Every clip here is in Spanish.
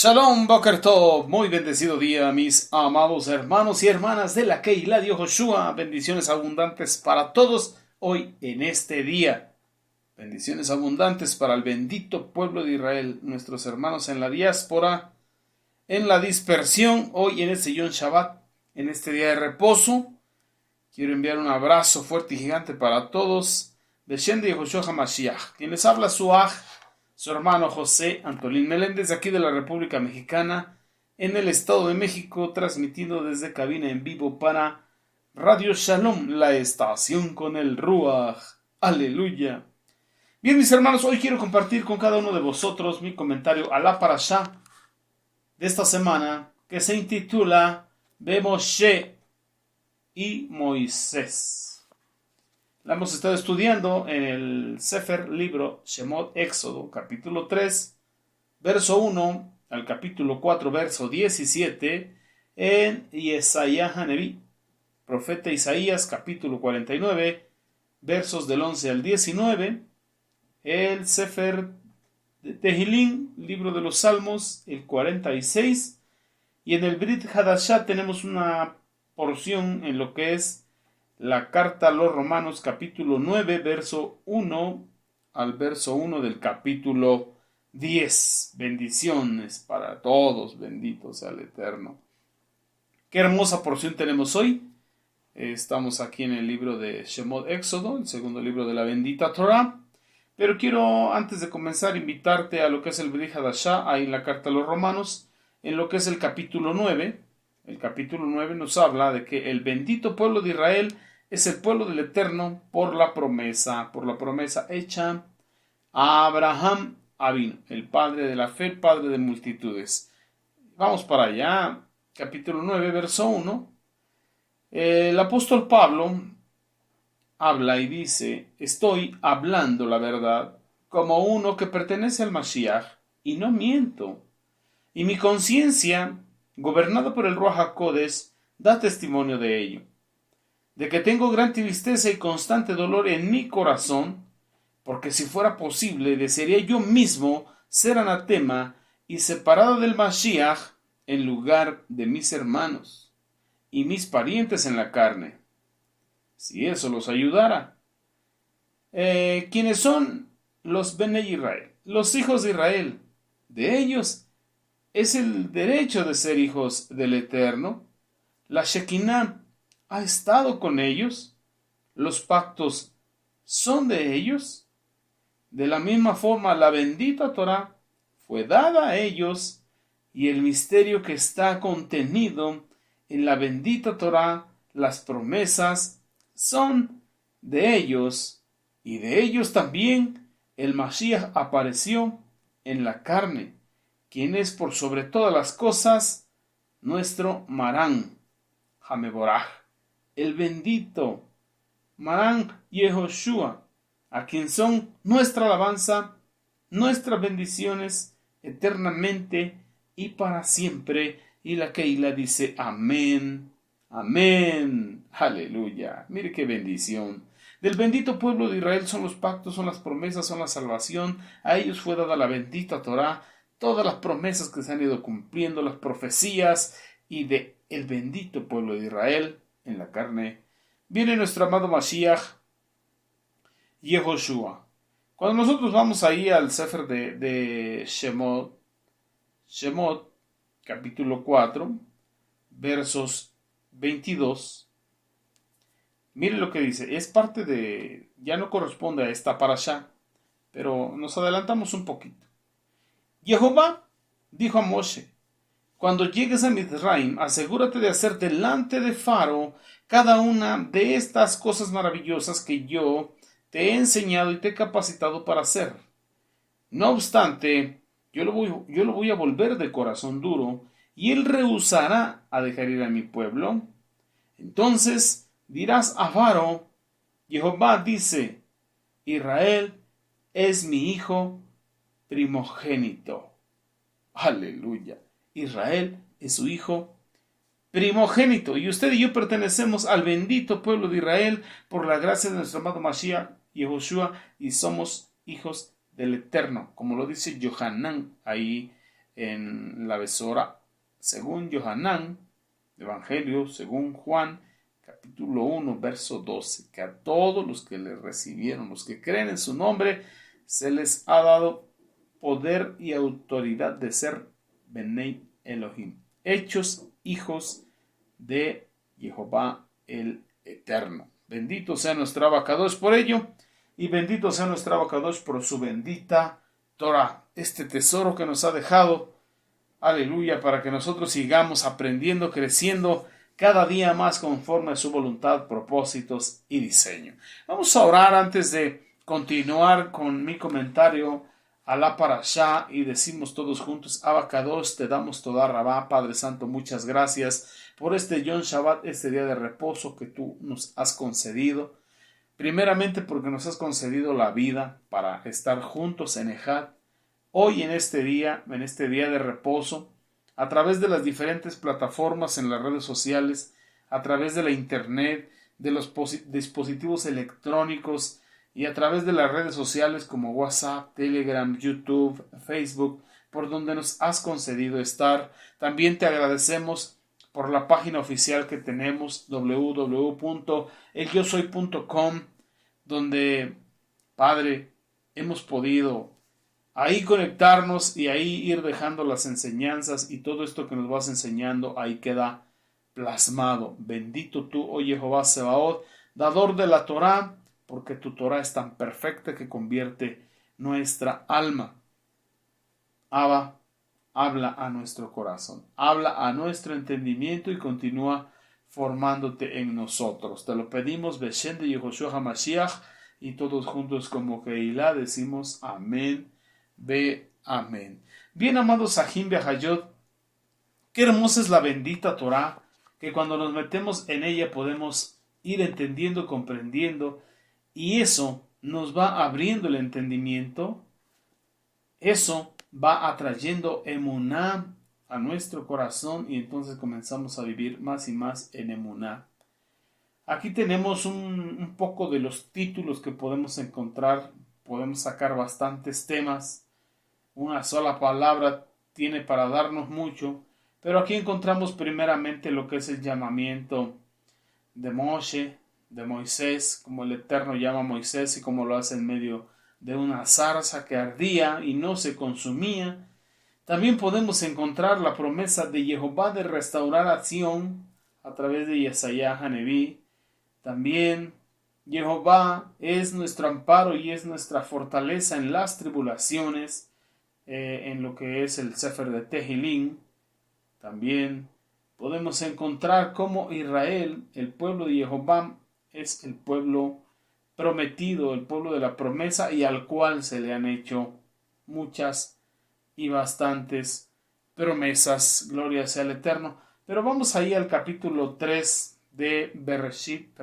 Shalom, Boker Tov, muy bendecido día, mis amados hermanos y hermanas de la Keilah de Yehoshua. Bendiciones abundantes para todos hoy en este día. Bendiciones abundantes para el bendito pueblo de Israel, nuestros hermanos en la diáspora, en la dispersión, hoy en este Yom Shabbat, en este día de reposo. Quiero enviar un abrazo fuerte y gigante para todos. Beshem de Yehoshua HaMashiach. Quien les habla su hermano José Antolín Meléndez, aquí de la República Mexicana, en el Estado de México, transmitiendo desde cabina en vivo para Radio Shalom, la estación con el Ruach. Aleluya. Bien, mis hermanos, hoy quiero compartir con cada uno de vosotros mi comentario a la parashá de esta semana, que se intitula Moshe y Moisés. La hemos estado estudiando en el Sefer libro Shemot Éxodo, capítulo 3, verso 1 al capítulo 4, verso 17, en Yesaya Haneví, profeta Isaías, capítulo 49, versos del 11 al 19, el Sefer de Tehilín, libro de los Salmos, el 46, y en el Brit Hadashah tenemos una porción en lo que es la carta a los Romanos, capítulo 9, verso 1 al verso 1 del capítulo 10. Bendiciones para todos, bendito sea el Eterno. Qué hermosa porción tenemos hoy. Estamos aquí en el libro de Shemot Éxodo, el segundo libro de la bendita Torah. Pero quiero, antes de comenzar, invitarte a lo que es el Brit Hadashah, ahí en la carta a los Romanos, en lo que es el capítulo 9. El capítulo 9 nos habla de que el bendito pueblo de Israel es el pueblo del Eterno por la promesa hecha a Abraham Avinu, el padre de la fe, el padre de multitudes. Vamos para allá, capítulo 9, verso 1. El apóstol Pablo habla y dice: estoy hablando la verdad como uno que pertenece al Mashiach y no miento. Y mi conciencia, gobernada por el Ruach HaKodesh, da testimonio de ello, de que tengo gran tristeza y constante dolor en mi corazón, porque si fuera posible, desearía yo mismo ser anatema y separado del Mashiach en lugar de mis hermanos y mis parientes en la carne, si eso los ayudara. ¿Quiénes son los Bnei Israel? Los hijos de Israel. De ellos es el derecho de ser hijos del Eterno. La Shekinah ha estado con ellos. Los pactos son de ellos. De la misma forma, la bendita Torah fue dada a ellos, y el misterio que está contenido en la bendita Torah, las promesas, son de ellos, y de ellos también el Mashiach apareció en la carne, quien es por sobre todas las cosas nuestro Marán, Hameboraj, el bendito Marán Yehoshua, a quien son nuestra alabanza, nuestras bendiciones eternamente y para siempre. Y la Keilah dice amén, amén, aleluya. Mire qué bendición. Del bendito pueblo de Israel son los pactos, son las promesas, son la salvación. A ellos fue dada la bendita Torah, todas las promesas que se han ido cumpliendo, las profecías, y de el bendito pueblo de Israel en la carne viene nuestro amado Mashiach Yehoshua. Cuando nosotros vamos ahí al Sefer de Shemot, capítulo 4, versos 22, mire lo que dice. Es parte de, ya no corresponde a esta parashá, pero nos adelantamos un poquito. Jehová dijo a Moshe: cuando llegues a Mizraim, asegúrate de hacer delante de Faro cada una de estas cosas maravillosas que yo te he enseñado y te he capacitado para hacer. No obstante, yo lo voy a volver de corazón duro, y él rehusará a dejar ir a mi pueblo. Entonces dirás a Faro: Jehová dice, Israel es mi hijo primogénito. Aleluya. Israel es su hijo primogénito, y usted y yo pertenecemos al bendito pueblo de Israel por la gracia de nuestro amado Mashiach Yehoshua, y somos hijos del Eterno, como lo dice Yohanan ahí en la Besora según Yohanan, Evangelio según Juan, capítulo 1, verso 12, que a todos los que le recibieron, los que creen en su nombre, se les ha dado poder y autoridad de ser Benei Elohim, hechos hijos de Jehová el Eterno. Bendito sea nuestro Abacadosh por ello, y bendito sea nuestro Abacadosh por su bendita Torah, este tesoro que nos ha dejado, aleluya, para que nosotros sigamos aprendiendo, creciendo cada día más conforme a su voluntad, propósitos y diseño. Vamos a orar antes de continuar con mi comentario a la parashá y decimos todos juntos: Abacadosh, te damos toda Rabá, Padre Santo, muchas gracias por este Yom Shabbat, este día de reposo que tú nos has concedido. Primeramente porque nos has concedido la vida para estar juntos en Ejad, hoy en este día de reposo, a través de las diferentes plataformas en las redes sociales, a través de la internet, de los dispositivos electrónicos y a través de las redes sociales como WhatsApp, Telegram, YouTube, Facebook, por donde nos has concedido estar. También te agradecemos por la página oficial que tenemos, www.elyosoy.com, donde, Padre, hemos podido ahí conectarnos y ahí ir dejando las enseñanzas, y todo esto que nos vas enseñando ahí queda plasmado. Bendito tú, oh Jehová Sebaot, dador de la Torá, porque tu Torá es tan perfecta que convierte nuestra alma. Abba, habla a nuestro corazón, habla a nuestro entendimiento y continúa formándote en nosotros. Te lo pedimos, Beshem de Yehoshua HaMashiach, y todos juntos como Keilah decimos amén, ve amén. Bien, amados Sahim Behayot, qué hermosa es la bendita Torá, que cuando nos metemos en ella podemos ir entendiendo, comprendiendo, y eso nos va abriendo el entendimiento, eso va atrayendo emuná a nuestro corazón, y entonces comenzamos a vivir más y más en emuná. Aquí tenemos un poco de los títulos que podemos encontrar. Podemos sacar bastantes temas. Una sola palabra tiene para darnos mucho, pero aquí encontramos primeramente lo que es el llamamiento de Moshe, de Moisés, como el Eterno llama a Moisés y como lo hace en medio de una zarza que ardía y no se consumía. También podemos encontrar la promesa de Jehová de restaurar a Sión a través de Yesaya Haneví. También Jehová es nuestro amparo y es nuestra fortaleza en las tribulaciones, en lo que es el Sefer de Tehilín. También podemos encontrar cómo Israel, el pueblo de Jehová, es el pueblo prometido, el pueblo de la promesa, y al cual se le han hecho muchas y bastantes promesas. Gloria sea al Eterno. Pero vamos ahí al capítulo 3 de Bereshit,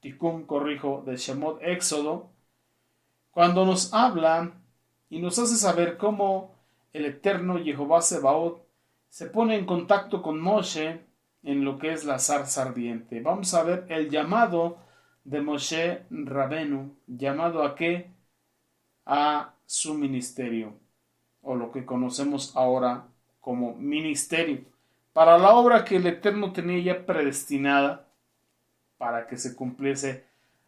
Tikkun, de Shemot, Éxodo, cuando nos habla y nos hace saber cómo el Eterno Jehová Sebaot se pone en contacto con Moshe en lo que es la zarza ardiente. Vamos a ver el llamado de Moshe Rabenu. ¿Llamado a qué? A su ministerio, o lo que conocemos ahora como ministerio, para la obra que el Eterno tenía ya predestinada para que se cumpliese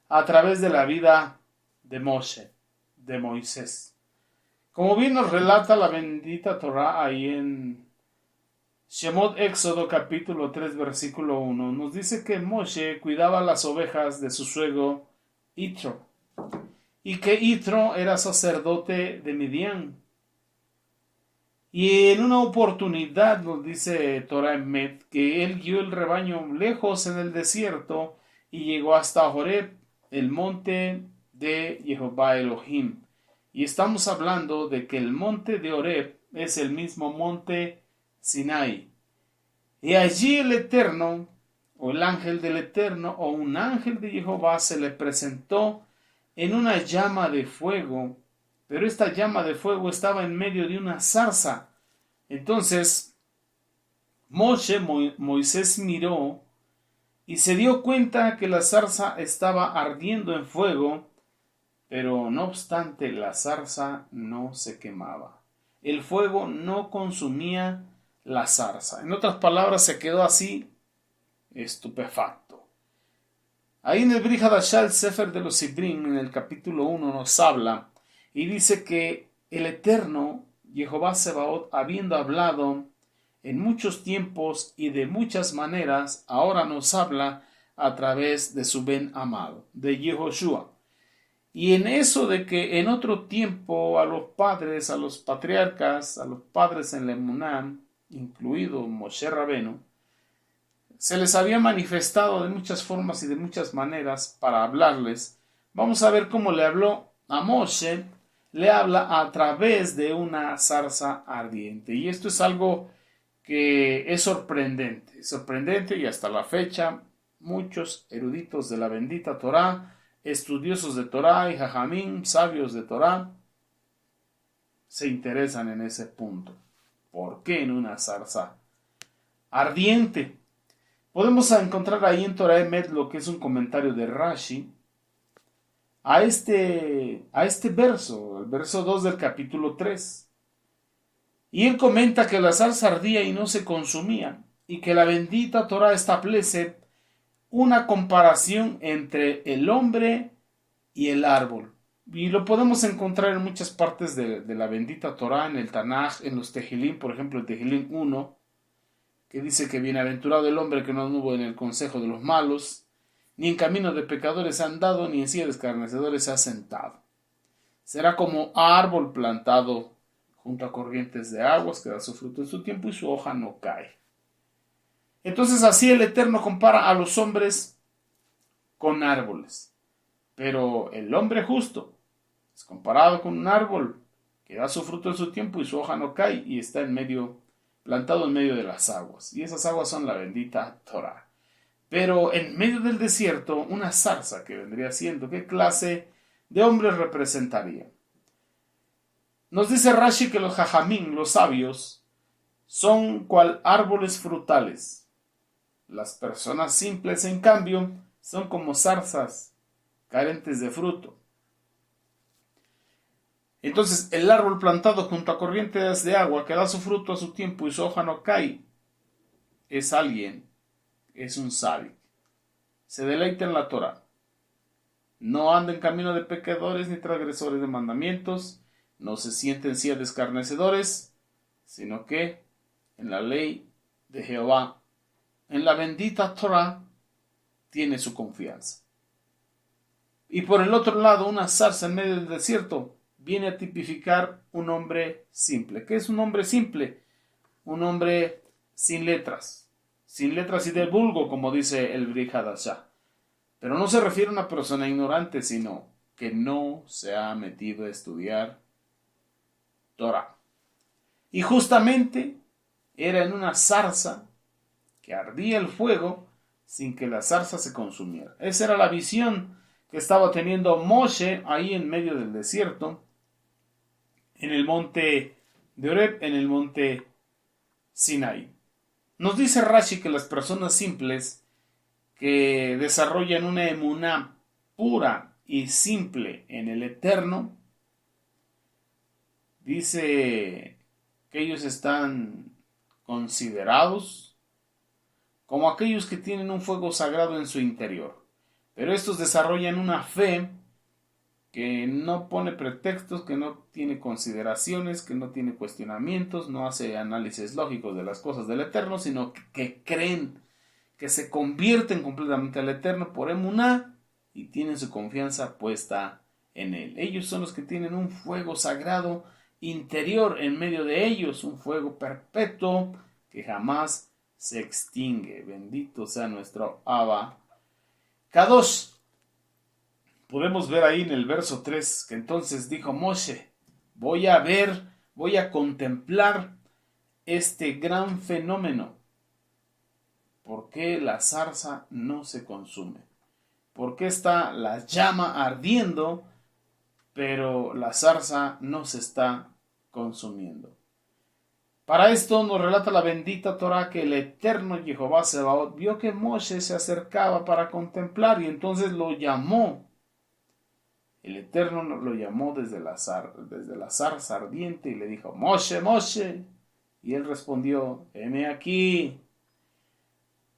a través de la vida de Moshe, de Moisés. Como bien nos relata la bendita Torá ahí en Shemot Éxodo capítulo 3 versículo 1, nos dice que Moshe cuidaba las ovejas de su suegro Yitro, y que Yitro era sacerdote de Midian. Y en una oportunidad nos dice Torah Emet que él guió el rebaño lejos en el desierto y llegó hasta Horeb, el monte de Jehová Elohim. Y estamos hablando de que el monte de Horeb es el mismo monte Sinai. Y allí el Eterno, o el ángel del Eterno, o un ángel de Jehová se le presentó en una llama de fuego, pero esta llama de fuego estaba en medio de una zarza. Entonces Moisés miró y se dio cuenta que la zarza estaba ardiendo en fuego, pero no obstante la zarza no se quemaba. el fuego no consumía la zarza. En otras palabras, se quedó así, estupefacto. Ahí en el Brit Hadashah, el Sefer de los Sibrim, en el capítulo 1, nos habla y dice que el Eterno, Jehová Sebaot, habiendo hablado en muchos tiempos y de muchas maneras, ahora nos habla a través de su Ben amado, de Yehoshua. Y en eso de que en otro tiempo a los padres, a los patriarcas, a los padres en la Emuná, incluido Moshe Rabenu, se les había manifestado de muchas formas y de muchas maneras para hablarles. Vamos a ver cómo le habló a Moshe. Le habla a través de una zarza ardiente. Y esto es algo que es sorprendente y hasta la fecha muchos eruditos de la bendita Torá, estudiosos de Torá y jajamín, sabios de Torá, se interesan en ese punto. ¿Por qué en una zarza ardiente? Podemos encontrar ahí en Torah Emet lo que es un comentario de Rashi a este verso, el verso 2 del capítulo 3. Y él comenta que la zarza ardía y no se consumía, y que la bendita Torah establece una comparación entre el hombre y el árbol. Y lo podemos encontrar en muchas partes de la bendita Torah, en el Tanaj, en los Tehilim, por ejemplo, el Tehilim 1, que dice que bienaventurado el hombre que no anduvo en el consejo de los malos, ni en camino de pecadores ha andado, ni en silla de escarnecedores se ha sentado. Será como árbol plantado junto a corrientes de aguas, que da su fruto en su tiempo y su hoja no cae. Entonces así el Eterno compara a los hombres con árboles. Pero el hombre justo es comparado con un árbol que da su fruto en su tiempo y su hoja no cae y está plantado en medio de las aguas. Y esas aguas son la bendita Torah. Pero en medio del desierto, una zarza que vendría siendo, ¿qué clase de hombre representaría? Nos dice Rashi que los jajamín, los sabios, son cual árboles frutales. Las personas simples, en cambio, son como zarzas carentes de fruto. Entonces, el árbol plantado junto a corrientes de agua que da su fruto a su tiempo y su hoja no cae, es alguien, es un sabio. Se deleita en la Torah. No anda en camino de pecadores ni transgresores de mandamientos. No se siente en silla de escarnecedores, sino que en la ley de Jehová, en la bendita Torah, tiene su confianza. Y por el otro lado, una zarza en medio del desierto viene a tipificar un hombre simple. ¿Qué es un hombre simple? Un hombre sin letras y del vulgo, como dice el Brit Hadashah. Pero no se refiere a una persona ignorante, sino que no se ha metido a estudiar Torah. Y justamente era en una zarza que ardía el fuego sin que la zarza se consumiera. Esa era la visión que estaba teniendo Moshe ahí en medio del desierto, en el monte de Horeb, en el monte Sinaí. Nos dice Rashi que las personas simples que desarrollan una emuná pura y simple en el Eterno, dice que ellos están considerados como aquellos que tienen un fuego sagrado en su interior. Pero estos desarrollan una fe que no pone pretextos, que no tiene consideraciones, que no tiene cuestionamientos, no hace análisis lógicos de las cosas del Eterno, sino que creen, que se convierten completamente al Eterno por emuná y tienen su confianza puesta en Él. Ellos son los que tienen un fuego sagrado interior en medio de ellos, un fuego perpetuo que jamás se extingue. Bendito sea nuestro Abba Kadosh. Podemos ver ahí en el verso 3 que entonces dijo Moshe: voy a contemplar este gran fenómeno. ¿Por qué la zarza no se consume? ¿Por qué está la llama ardiendo, pero la zarza no se está consumiendo? Para esto nos relata la bendita Torah que el eterno Jehová Sebaot vio que Moshe se acercaba para contemplar y entonces lo llamó. El Eterno lo llamó desde la zarza ardiente y le dijo, Moshe, Moshe. Y él respondió, heme aquí.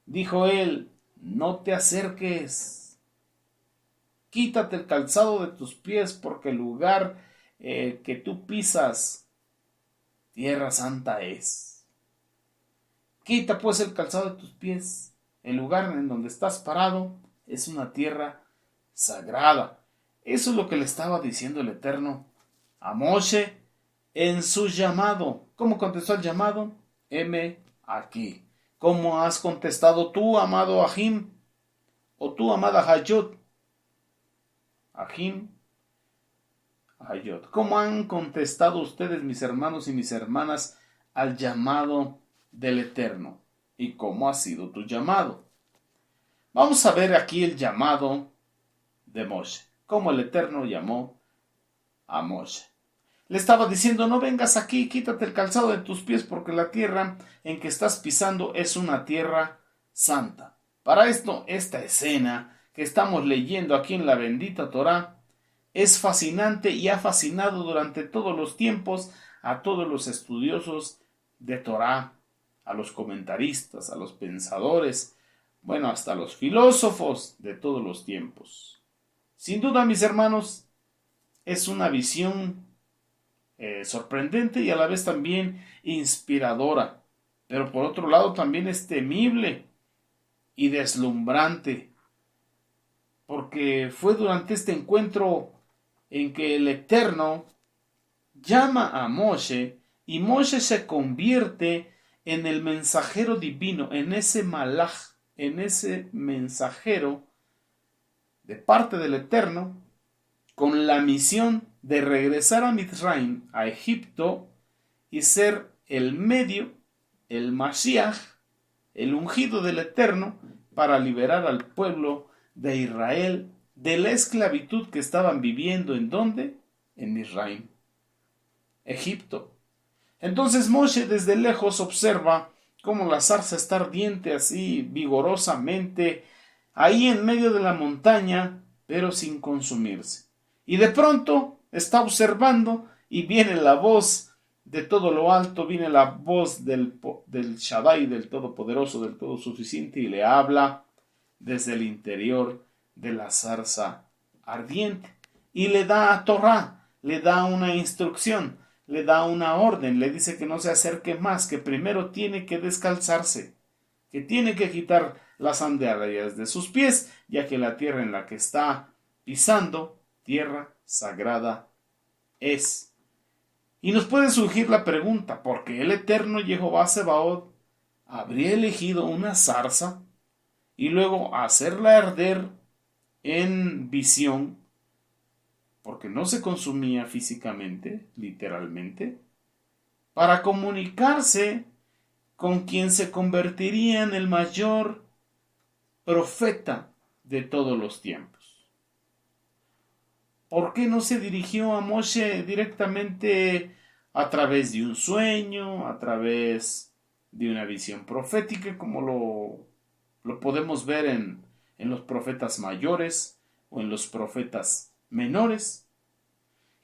Dijo él, no te acerques. Quítate el calzado de tus pies, porque el lugar que tú pisas, tierra santa es. Quita pues el calzado de tus pies. El lugar en donde estás parado es una tierra sagrada. Eso es lo que le estaba diciendo el Eterno a Moshe en su llamado. ¿Cómo contestó el llamado? Heme aquí. ¿Cómo has contestado tú, amado Ahim? O tú, amada Hayot. Ahim, Hayot. ¿Cómo han contestado ustedes, mis hermanos y mis hermanas, al llamado del Eterno? ¿Y cómo ha sido tu llamado? Vamos a ver aquí el llamado de Moshe. Cómo el Eterno llamó a Moshe. Le estaba diciendo, no vengas aquí, quítate el calzado de tus pies, porque la tierra en que estás pisando es una tierra santa. Para esto, esta escena que estamos leyendo aquí en la bendita Torá es fascinante y ha fascinado durante todos los tiempos a todos los estudiosos de Torá, a los comentaristas, a los pensadores, bueno, hasta los filósofos de todos los tiempos. Sin duda, mis hermanos, es una visión sorprendente y a la vez también inspiradora, pero por otro lado también es temible y deslumbrante, porque fue durante este encuentro en que el Eterno llama a Moshe y Moshe se convierte en el mensajero divino, en ese malaj, en ese mensajero de parte del Eterno, con la misión de regresar a Mitzrayim, a Egipto, y ser el medio, el Mashiach, el ungido del Eterno, para liberar al pueblo de Israel de la esclavitud que estaban viviendo. ¿En dónde? En Mitzrayim, Egipto. Entonces Moshe desde lejos observa cómo la zarza está ardiente así vigorosamente, ahí en medio de la montaña, pero sin consumirse. Y de pronto está observando y viene la voz de todo lo alto, viene la voz del Shaddai, del Todopoderoso, del Todo Suficiente, y le habla desde el interior de la zarza ardiente. Y le da a Torah, le da una instrucción, le da una orden, le dice que no se acerque más, que primero tiene que descalzarse, que tiene que quitar las sandalias de sus pies, ya que la tierra en la que está pisando, tierra sagrada es. Y nos puede surgir la pregunta, ¿por qué el Eterno Jehová Sebaot habría elegido una zarza y luego hacerla arder en visión? Porque no se consumía físicamente, literalmente, para comunicarse con quien se convertiría en el mayor profeta de todos los tiempos. ¿Por qué no se dirigió a Moshe directamente a través de un sueño, a través de una visión profética, como lo podemos ver en los profetas mayores o en los profetas menores?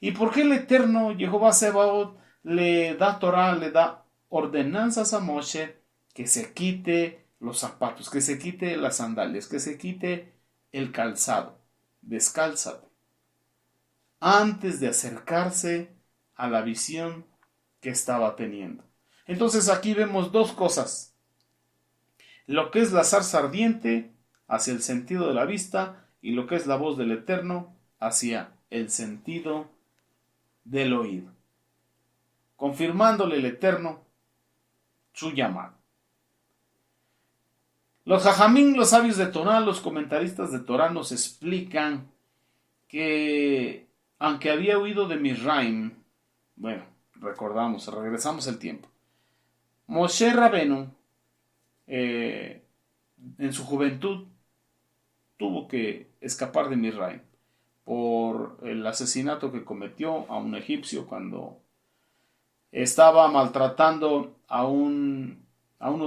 ¿Y por qué el Eterno Jehová Sebaot le da Torah, le da ordenanzas a Moshe que se quite los zapatos, que se quite las sandalias, que se quite el calzado? Descálzate, antes de acercarse a la visión que estaba teniendo. Entonces aquí vemos dos cosas: lo que es la zarza ardiente hacia el sentido de la vista, y lo que es la voz del Eterno hacia el sentido del oído, confirmándole el Eterno su llamado. Los Jajamín, los sabios de Torah, los comentaristas de Torah nos explican que aunque había huido de Misraim, bueno, regresamos el tiempo. Moshe Rabenu, en su juventud, tuvo que escapar de Misraim por el asesinato que cometió a un egipcio cuando estaba maltratando a uno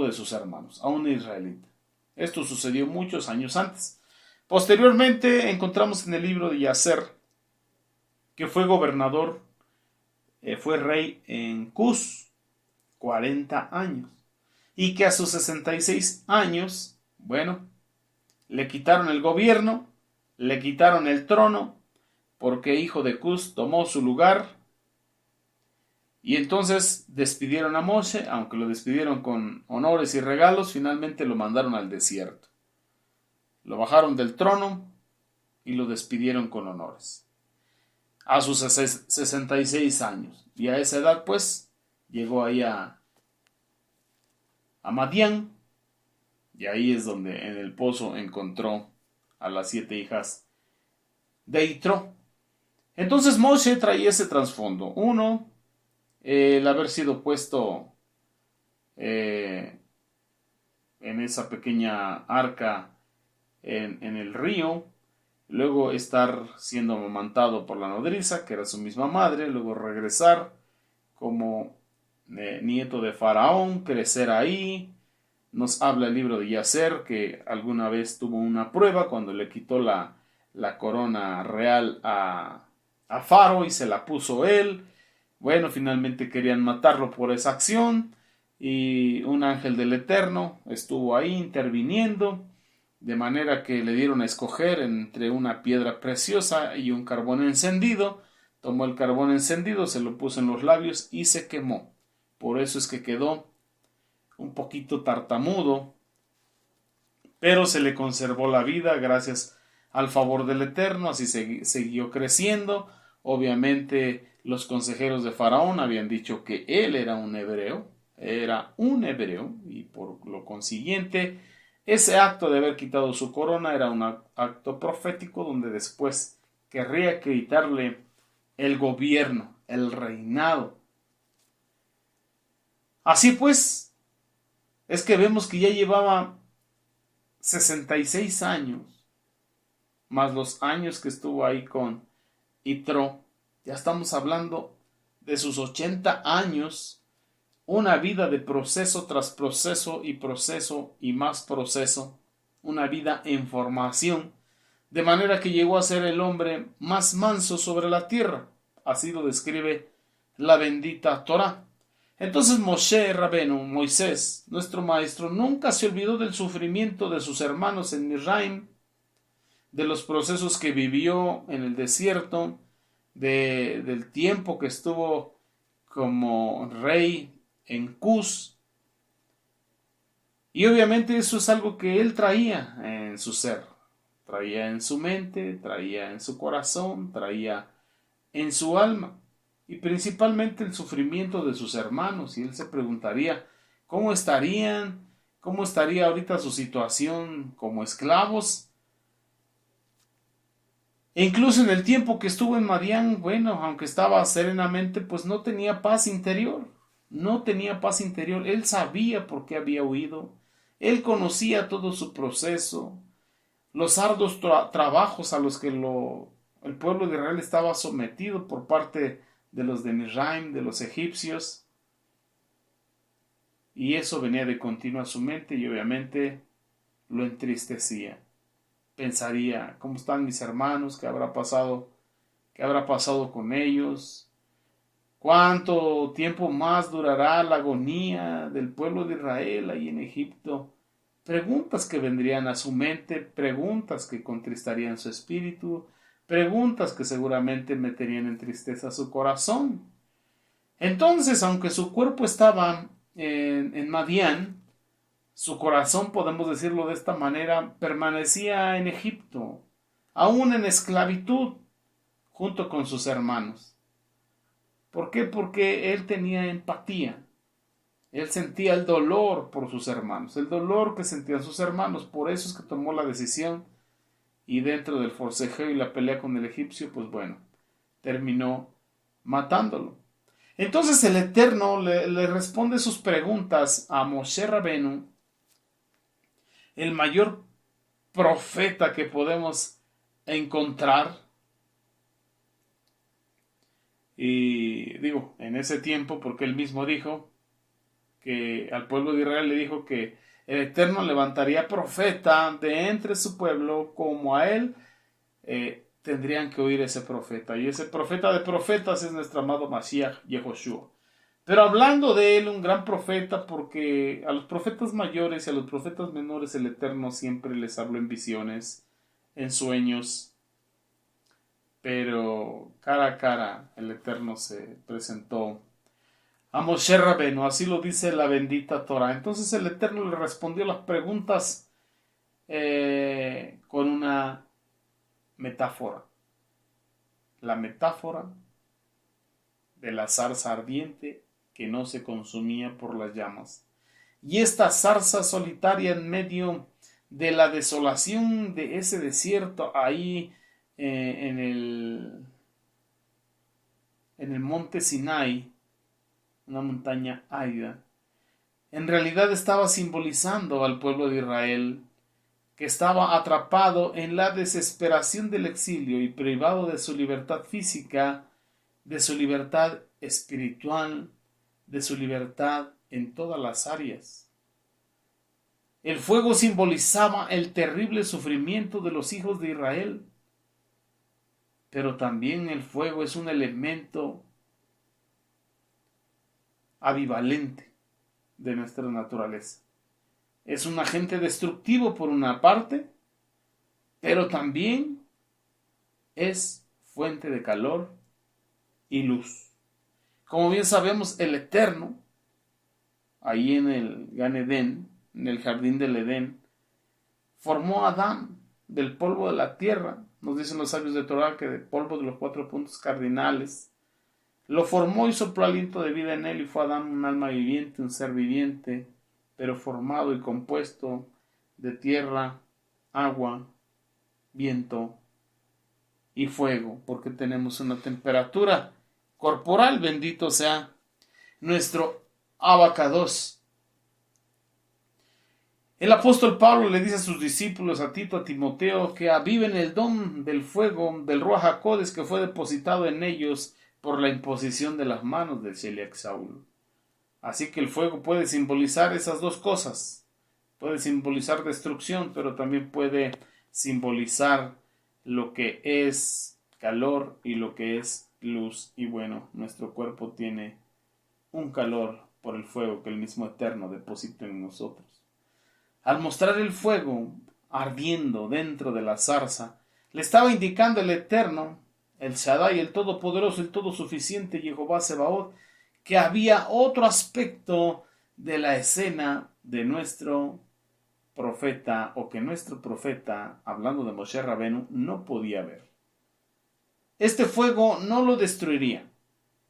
de sus hermanos, a un israelita. Esto sucedió muchos años antes. Posteriormente encontramos en el libro de Yaser que fue gobernador, fue rey en Cus 40 años. Y que a sus 66 años, bueno, le quitaron el gobierno, le quitaron el trono, porque hijo de Cus tomó su lugar. Y entonces despidieron a Moshe, aunque lo despidieron con honores y regalos, finalmente lo mandaron al desierto. Lo bajaron del trono y lo despidieron con honores. A sus 66 años. Y a esa edad, pues, llegó ahí a Madián. Y ahí es donde en el pozo encontró a las 7 hijas de Yitro. Entonces Moshe traía ese trasfondo. Uno, el haber sido puesto en esa pequeña arca en el río, luego estar siendo amamantado por la nodriza, que era su misma madre, luego regresar como nieto de Faraón, crecer ahí. Nos habla el libro de Yacer que alguna vez tuvo una prueba cuando le quitó la corona real a Faro y se la puso él. Bueno, finalmente querían matarlo por esa acción y un ángel del Eterno estuvo ahí interviniendo, de manera que le dieron a escoger entre una piedra preciosa y un carbón encendido. Tomó el carbón encendido, se lo puso en los labios y se quemó. Por eso es que quedó un poquito tartamudo, pero se le conservó la vida gracias al favor del Eterno, así siguió creciendo. Obviamente los consejeros de Faraón habían dicho que él era un hebreo, y por lo consiguiente ese acto de haber quitado su corona era un acto profético donde después querría quitarle el gobierno, el reinado. Así pues, es que vemos que ya llevaba 66 años, más los años que estuvo ahí con Yitro. Ya estamos hablando de sus 80 años, una vida de proceso tras proceso y más proceso, una vida en formación, de manera que llegó a ser el hombre más manso sobre la tierra. Así lo describe la bendita Torá. Entonces Moshe Rabenu, Moisés, nuestro maestro, nunca se olvidó del sufrimiento de sus hermanos en Misraim, de los procesos que vivió en el desierto, del tiempo que estuvo como rey en Cus. Y obviamente eso es algo que él traía en su ser, traía en su mente, traía en su corazón, traía en su alma. Y principalmente el sufrimiento de sus hermanos. Y él se preguntaría, ¿cómo estaría ahorita su situación como esclavos? E incluso en el tiempo que estuvo en Madián, bueno, aunque estaba serenamente, pues no tenía paz interior. No tenía paz interior. Él sabía por qué había huido. Él conocía todo su proceso, los arduos trabajos a los que el pueblo de Israel estaba sometido por parte de los de Misraim, de los egipcios. Y eso venía de continuo a su mente y obviamente lo entristecía. Pensaría, ¿cómo están mis hermanos? ¿Qué habrá pasado? ¿Qué habrá pasado con ellos? ¿Cuánto tiempo más durará la agonía del pueblo de Israel ahí en Egipto? Preguntas que vendrían a su mente, preguntas que contristarían su espíritu, preguntas que seguramente meterían en tristeza su corazón. Entonces, aunque su cuerpo estaba en Madián, su corazón, podemos decirlo de esta manera, permanecía en Egipto, aún en esclavitud, junto con sus hermanos. ¿Por qué? Porque él tenía empatía. Él sentía el dolor por sus hermanos, el dolor que sentían sus hermanos. Por eso es que tomó la decisión y dentro del forcejeo y la pelea con el egipcio, pues bueno, terminó matándolo. Entonces el Eterno le responde sus preguntas a Moshe Rabenu, el mayor profeta que podemos encontrar. Y digo, en ese tiempo, porque él mismo dijo que al pueblo de Israel le dijo que el Eterno levantaría profeta de entre su pueblo como a él tendrían que oír ese profeta. Y ese profeta de profetas es nuestro amado Mashiach Yehoshua. Pero hablando de él, un gran profeta, porque a los profetas mayores y a los profetas menores el Eterno siempre les habló en visiones, en sueños, pero cara a cara el Eterno se presentó a Moshe Rabenu, así lo dice la bendita Torah. Entonces el Eterno le respondió las preguntas con una metáfora. La metáfora de la zarza ardiente que no se consumía por las llamas. Y esta zarza solitaria en medio de la desolación de ese desierto, ahí en el monte Sinai, una montaña árida, en realidad estaba simbolizando al pueblo de Israel, que estaba atrapado en la desesperación del exilio y privado de su libertad física, de su libertad espiritual, de su libertad en todas las áreas. El fuego simbolizaba el terrible sufrimiento de los hijos de Israel, pero también el fuego es un elemento ambivalente de nuestra naturaleza. Es un agente destructivo por una parte, pero también es fuente de calor y luz. Como bien sabemos, el Eterno, ahí en el Gan Edén, en el jardín del Edén, formó a Adán del polvo de la tierra. Nos dicen los sabios de Torah que del polvo de los 4 puntos cardinales. Lo formó y sopló aliento de vida en él y fue Adán un alma viviente, un ser viviente, pero formado y compuesto de tierra, agua, viento y fuego, porque tenemos una temperatura corporal. Bendito sea nuestro Abacados. El apóstol Pablo le dice a sus discípulos, a Tito, a Timoteo, que aviven el don del fuego del Ruach HaKodesh que fue depositado en ellos por la imposición de las manos de Sheliach Shaul. Así que el fuego puede simbolizar esas dos cosas. Puede simbolizar destrucción, pero también puede simbolizar lo que es calor y lo que es luz. Y bueno, nuestro cuerpo tiene un calor por el fuego que el mismo Eterno depositó en nosotros. Al mostrar el fuego ardiendo dentro de la zarza, le estaba indicando el Eterno, el Shaddai, el Todopoderoso, el Todosuficiente, Jehová Sebaot, que había otro aspecto de la escena de nuestro profeta, o que nuestro profeta, hablando de Moshe Rabenu, no podía ver. Este fuego no lo destruiría.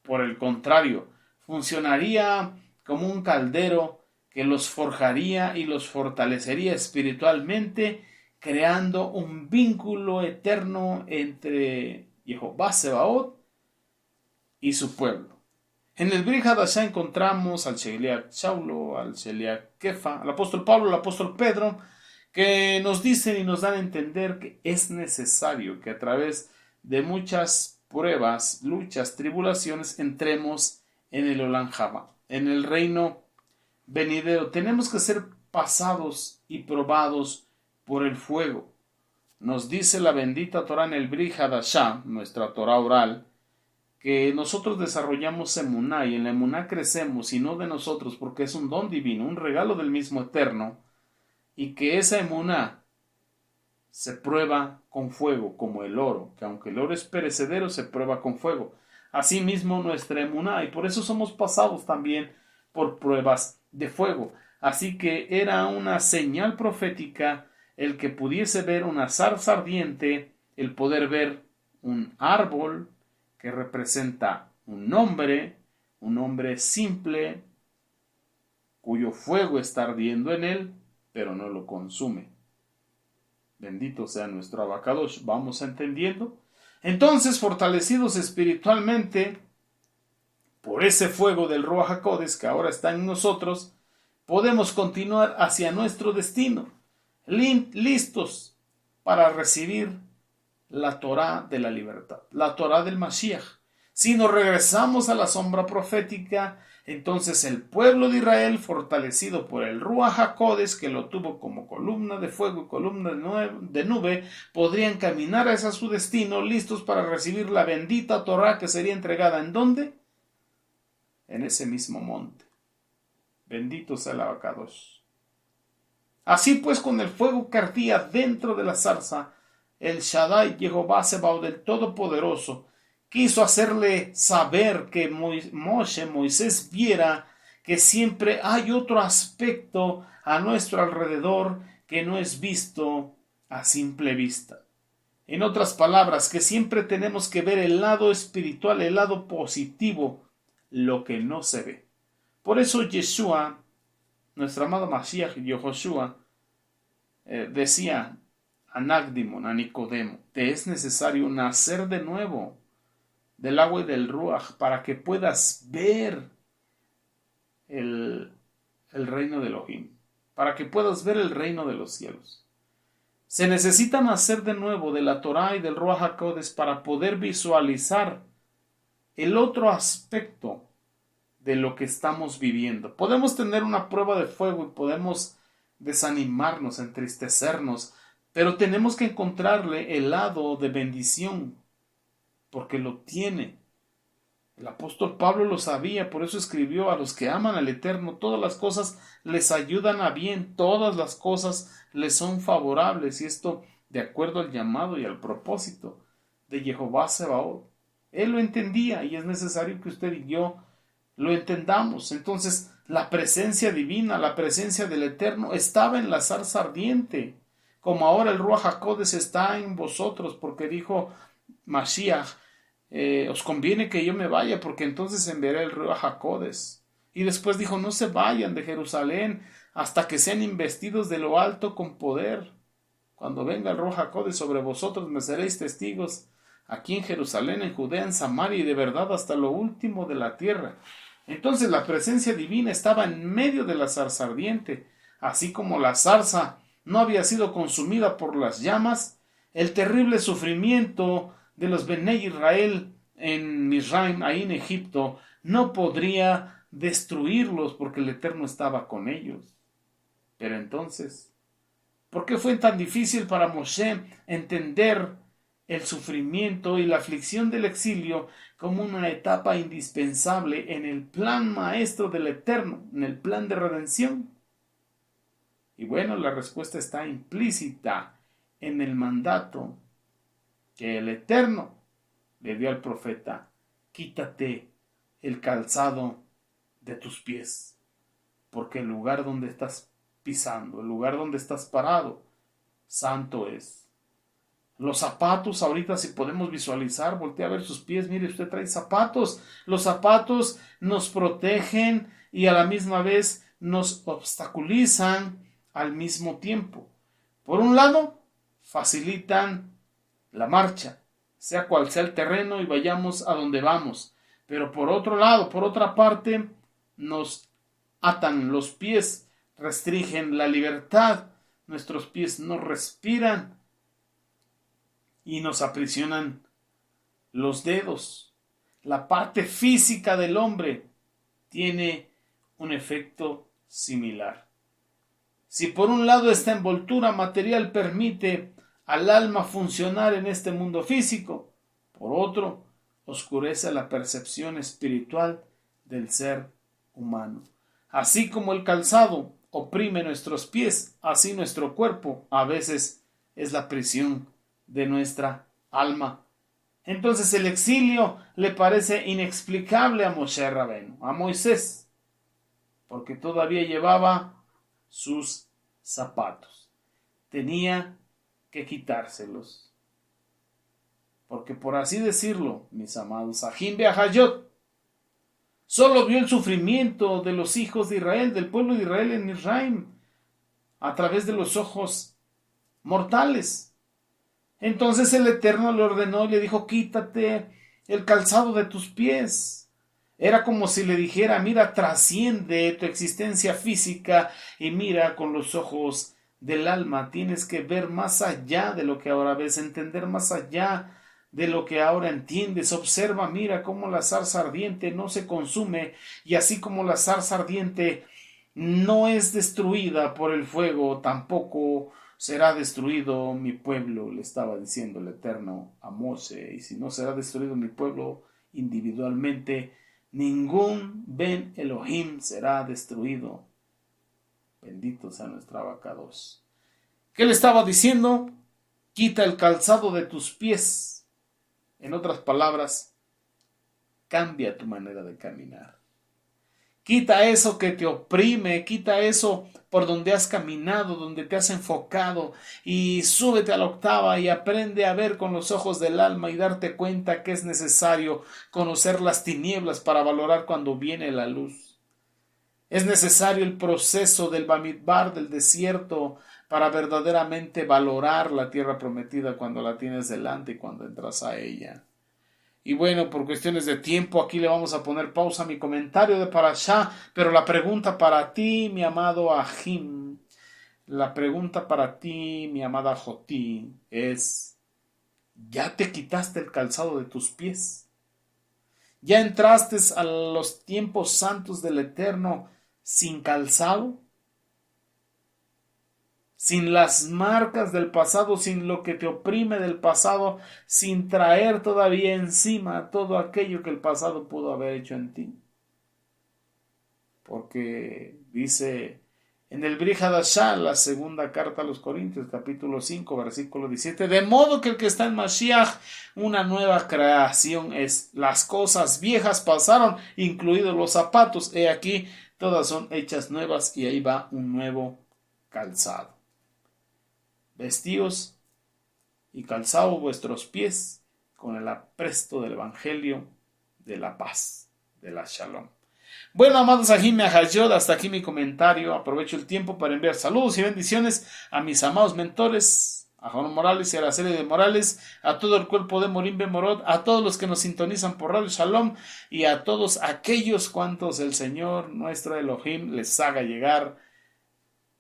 Por el contrario, funcionaría como un caldero que los forjaría y los fortalecería espiritualmente, creando un vínculo eterno entre Jehová Sebaot y su pueblo. En el Brit Hadashah encontramos al Sheliach Shaul, al Sheliach Kefa, al apóstol Pablo, al apóstol Pedro, que nos dicen y nos dan a entender que es necesario que a través de muchas pruebas, luchas, tribulaciones, entremos en el Olam Haba, en el reino venidero. Tenemos que ser pasados y probados por el fuego. Nos dice la bendita Torah en el Brit Hadashah, nuestra Torah oral, que nosotros desarrollamos emuná, y en la emuná crecemos, y no de nosotros, porque es un don divino, un regalo del mismo Eterno, y que esa emuná se prueba con fuego, como el oro, que aunque el oro es perecedero, se prueba con fuego. Asimismo nuestra emuná, y por eso somos pasados también por pruebas de fuego. Así que era una señal profética el que pudiese ver una zarza ardiente, el poder ver un árbol que representa un hombre simple, cuyo fuego está ardiendo en él, pero no lo consume. Bendito sea nuestro Abacadosh. ¿Vamos entendiendo? Entonces, fortalecidos espiritualmente por ese fuego del Ruach HaKodesh que ahora está en nosotros, podemos continuar hacia nuestro destino, listos para recibir la Torah de la libertad, la Torah del Mashiach. Si nos regresamos a la sombra profética, Entonces el pueblo de Israel, fortalecido por el Ruach HaKodesh, que lo tuvo como columna de fuego y columna de nube, podrían caminar hacia su destino, listos para recibir la bendita Torá que sería entregada. ¿En dónde? En ese mismo monte. Bendito sea el Abacados. Así pues, con el fuego que ardía dentro de la zarza, el Shaddai Jehová Sebaot, del Todopoderoso, quiso hacerle saber que Moisés viera que siempre hay otro aspecto a nuestro alrededor que no es visto a simple vista. En otras palabras, que siempre tenemos que ver el lado espiritual, el lado positivo, lo que no se ve. Por eso Yeshua, nuestro amado Mashiach Yehoshua, decía a Nagdimon, a Nicodemo, te es necesario nacer de nuevo del agua y del Ruach para que puedas ver el reino de Elohim, para que puedas ver el reino de los cielos. Se necesita nacer de nuevo de la Torá y del Ruach HaKodesh para poder visualizar el otro aspecto de lo que estamos viviendo. Podemos tener una prueba de fuego y podemos desanimarnos, entristecernos, pero tenemos que encontrarle el lado de bendición, porque lo tiene. El apóstol Pablo lo sabía, por eso escribió: a los que aman al Eterno, todas las cosas les ayudan a bien, todas las cosas les son favorables, y esto de acuerdo al llamado y al propósito de Jehová Sebaot. Él lo entendía y es necesario que usted y yo lo entendamos. Entonces, la presencia divina, la presencia del Eterno estaba en la zarza ardiente, como ahora el Ruach HaKodesh está en vosotros, porque dijo Mashiach, os conviene que yo me vaya, porque entonces enviaré el Ruach HaKodesh. Y después dijo, no se vayan de Jerusalén hasta que sean investidos de lo alto con poder. Cuando venga el Ruach HaKodesh sobre vosotros, me seréis testigos aquí en Jerusalén, en Judea, en Samaria y de verdad hasta lo último de la tierra. Entonces la presencia divina estaba en medio de la zarza ardiente. Así como la zarza no había sido consumida por las llamas, el terrible sufrimiento de los Benei Israel en Misraim, ahí en Egipto, no podría destruirlos porque el Eterno estaba con ellos. Pero entonces, ¿por qué fue tan difícil para Moshe entender el sufrimiento y la aflicción del exilio como una etapa indispensable en el plan maestro del Eterno, en el plan de redención? Y bueno, la respuesta está implícita en el mandato que el Eterno le dio al profeta: quítate el calzado de tus pies, porque el lugar donde estás pisando, el lugar donde estás parado, santo es. Los zapatos, ahorita si podemos visualizar, voltea a ver sus pies, mire, usted trae zapatos. Los zapatos nos protegen y a la misma vez nos obstaculizan al mismo tiempo. Por un lado, facilitan la marcha, sea cual sea el terreno y vayamos a donde vamos. Pero por otro lado, por otra parte, nos atan los pies, restringen la libertad, nuestros pies no respiran y nos aprisionan los dedos. La parte física del hombre tiene un efecto similar. Si por un lado esta envoltura material permite al alma funcionar en este mundo físico, por otro, oscurece la percepción espiritual del ser humano. Así como el calzado oprime nuestros pies, así nuestro cuerpo a veces es la prisión de nuestra alma. Entonces el exilio le parece inexplicable a Moshe Rabenu, a Moisés, porque todavía llevaba sus zapatos. Tenía que quitárselos. Porque por así decirlo, mis amados, Ajim Be'ahayot solo vio el sufrimiento de los hijos de Israel, del pueblo de Israel en Misraim, a través de los ojos mortales. Entonces el Eterno le ordenó y le dijo: quítate el calzado de tus pies. Era como si le dijera: mira, trasciende tu existencia física y mira con los ojos del alma. Tienes que ver más allá de lo que ahora ves, entender más allá de lo que ahora entiendes. Observa, mira cómo la zarza ardiente no se consume, y así como la zarza ardiente no es destruida por el fuego, tampoco será destruido mi pueblo, le estaba diciendo el Eterno a Moshe. Y si no será destruido mi pueblo individualmente, ningún Ben Elohim será destruido. Bendito sea nuestra Abacados. ¿Qué le estaba diciendo? Quita el calzado de tus pies. En otras palabras, cambia tu manera de caminar. Quita eso que te oprime, quita eso por donde has caminado, donde te has enfocado, y súbete a la octava y aprende a ver con los ojos del alma y darte cuenta que es necesario conocer las tinieblas para valorar cuando viene la luz. Es necesario el proceso del Bamidbar, del desierto, para verdaderamente valorar la tierra prometida cuando la tienes delante y cuando entras a ella. Y bueno, por cuestiones de tiempo, aquí le vamos a poner pausa a mi comentario de Parashá, pero la pregunta para ti, mi amado Ahim, la pregunta para ti, mi amada Jotí, es: ¿ya te quitaste el calzado de tus pies? ¿Ya entraste a los tiempos santos del Eterno sin calzado? Sin las marcas del pasado, sin lo que te oprime del pasado, sin traer todavía encima todo aquello que el pasado pudo haber hecho en ti. Porque dice en el Brit Hadashah, la segunda carta a los Corintios, capítulo 5, versículo 17, de modo que el que está en Mashiach, una nueva creación es. Las cosas viejas pasaron, incluidos los zapatos, he aquí, todas son hechas nuevas, y ahí va un nuevo calzado. Vestíos y calzaos vuestros pies con el apresto del Evangelio de la paz, de la Shalom. Bueno, amados Ajim Ahayod, hasta aquí mi comentario. Aprovecho el tiempo para enviar saludos y bendiciones a mis amados mentores, a Juan Morales y a la serie de Morales, a todo el cuerpo de Morim Bemorot, a todos los que nos sintonizan por Radio Shalom y a todos aquellos cuantos el Señor nuestro Elohim les haga llegar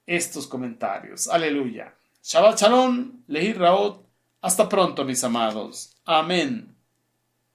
estos comentarios. Aleluya. Shabbat Shalom, Lehi Raot. Hasta pronto, mis amados. Amén.